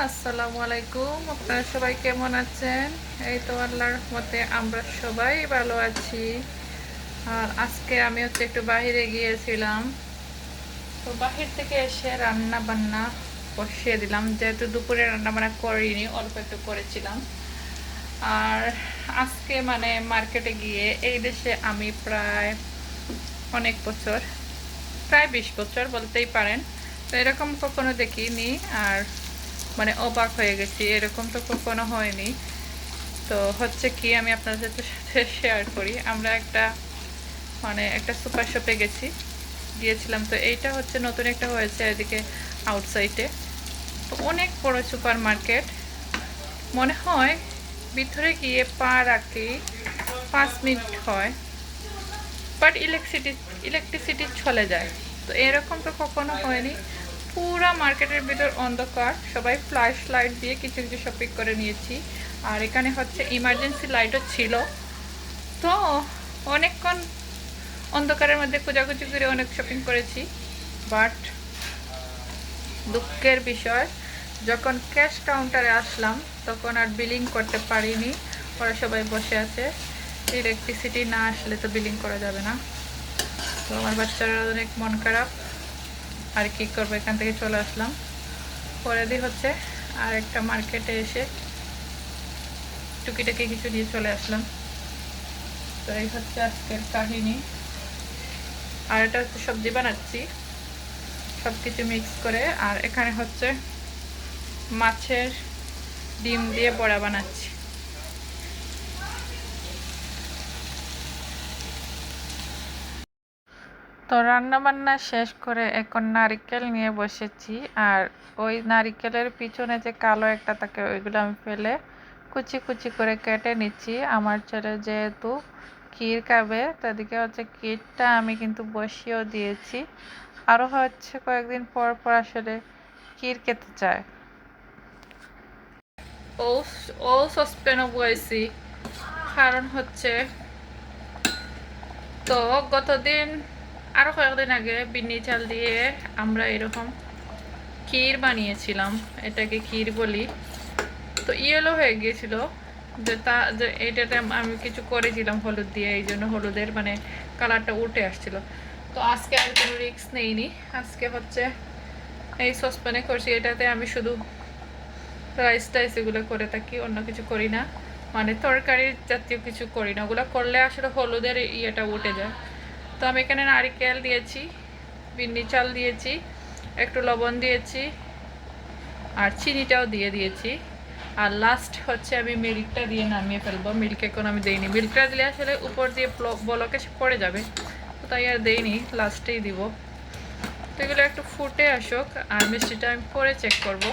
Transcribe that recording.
আসসালামু আলাইকুম। আপনারা সবাই কেমন আছেন? এই তো আল্লাহর রহমতে আমরা সবাই ভালো আছি। আর আজকে আমি একটু বাইরে গিয়েছিলাম, তো বাহির থেকে এসে রান্না বান্না বসিয়ে দিলাম, যেহেতু দুপুরে রান্না বান্না করিনি, অল্প একটু করেছিলাম। আর আজকে মার্কেটে গিয়ে, এই দেশে আমি প্রায় অনেক বছর, প্রায় 20 বছর বলতেই পারেন, তো এরকম কখনো দেখিনি। আর অবাক হয়ে গেছি, এরকম তো কখনো হয়নি। তো হচ্ছে কি, আমি আপনাদের সাথে শেয়ার করি। আমরা একটা সুপার শপে গিয়েছিলাম। তো এইটা হচ্ছে নতুন একটা হয়েছে এদিকে আউটসাইডে। তো অনেক বড় সুপার মার্কেট, মনে হয় ভিতরে গিয়ে পা রাখি 5 মিনিট হয়, বাট ইলেকট্রিসিটি চলে যায়। তো এরকম তো কখনো হয়নি। পুরা মার্কেটের ভিতর অন্ধকার, সবাই ফ্ল্যাশ লাইট দিয়ে কিছু কিছু শপিং করে নিয়েছি। আর এখানে হচ্ছে ইমার্জেন্সি লাইটও ছিল। তো অনেকক্ষণ অন্ধকারের মধ্যে খোঁজাখুঁজি করে অনেক শপিং করেছি। বাট দুঃখের বিষয়, যখন ক্যাশ কাউন্টারে আসলাম তখন আর বিলিং করতে পারিনি। ওরা সবাই বসে আছে, ইলেকট্রিসিটি না আসলে তো বিলিং করা যাবে না। তো আমার বাচ্চারা অনেক মন খারাপ, আর কি করবো, এখান থেকে চলে আসলাম। পরে দিয়ে হচ্ছে আর একটা মার্কেটে এসে টুকিটাকি কিছু নিয়ে চলে আসলাম। তো এই হচ্ছে আজকের কাহিনী। আর এটা হচ্ছে সবজি বানাচ্ছি, সব কিছু মিক্স করে। আর এখানে হচ্ছে মাছের ডিম দিয়ে বড়া বানাচ্ছি। তো রান্না বান্না শেষ করে এখন নারিকেল নিয়ে বসেছি। আর ওই নারিকেলের পিছনে যে কালো একটা থাকে, ওইগুলো আমি ফেলে কুচি কুচি করে কেটে নিচ্ছি। আমার ছেলে যেহেতু ক্ষীর খাবে, তাদেরকে হচ্ছে ক্ষীরটা আমি কিন্তু বসিয়েও দিয়েছি। আরও হচ্ছে কয়েকদিন পর পর আসলে ক্ষীর খেতে চায়। ও ও সসপ্যানও বয়েছি, কারণ হচ্ছে, তো গতদিন আরও কয়েকদিন আগে বিন্নি চাল দিয়ে আমরা এরকম ক্ষীর বানিয়েছিলাম, এটাকে ক্ষীর বলি। তো ইয়েলো হয়ে গিয়েছিল, যে এটাতে আমি কিছু করেছিলাম হলুদ দিয়ে, এই জন্য হলুদের কালারটা উঠে আসছিল। তো আজকে আর কোনো রিস্ক নেইনি। আজকে হচ্ছে এই সসপ্যানে করছি, এটাতে আমি শুধু রাইস টাইস এগুলো করে থাকি, অন্য কিছু করি না। তরকারির জাতীয় কিছু করি না, ওগুলো করলে আসলে হলুদের ইয়েটা উঠে যায়। তো আমি এখানে নারিকেল দিয়েছি, বিন্নি চাল দিয়েছি, একটু লবণ দিয়েছি, আর চিনিটাও দিয়ে দিয়েছি। আর লাস্ট হচ্ছে আমি মিল্কটা দিয়ে নামিয়ে ফেলবো। মিল্ক এখন আমি দিইনি, মিল্কটা দিলে আসলে উপর দিয়ে বলকে পড়ে যাবে, তো তাই আর দেইনি, লাস্টেই দিব। তো এগুলো একটু ফুটে আসুক, আর মিষ্টিটা আমি পরে চেক করব।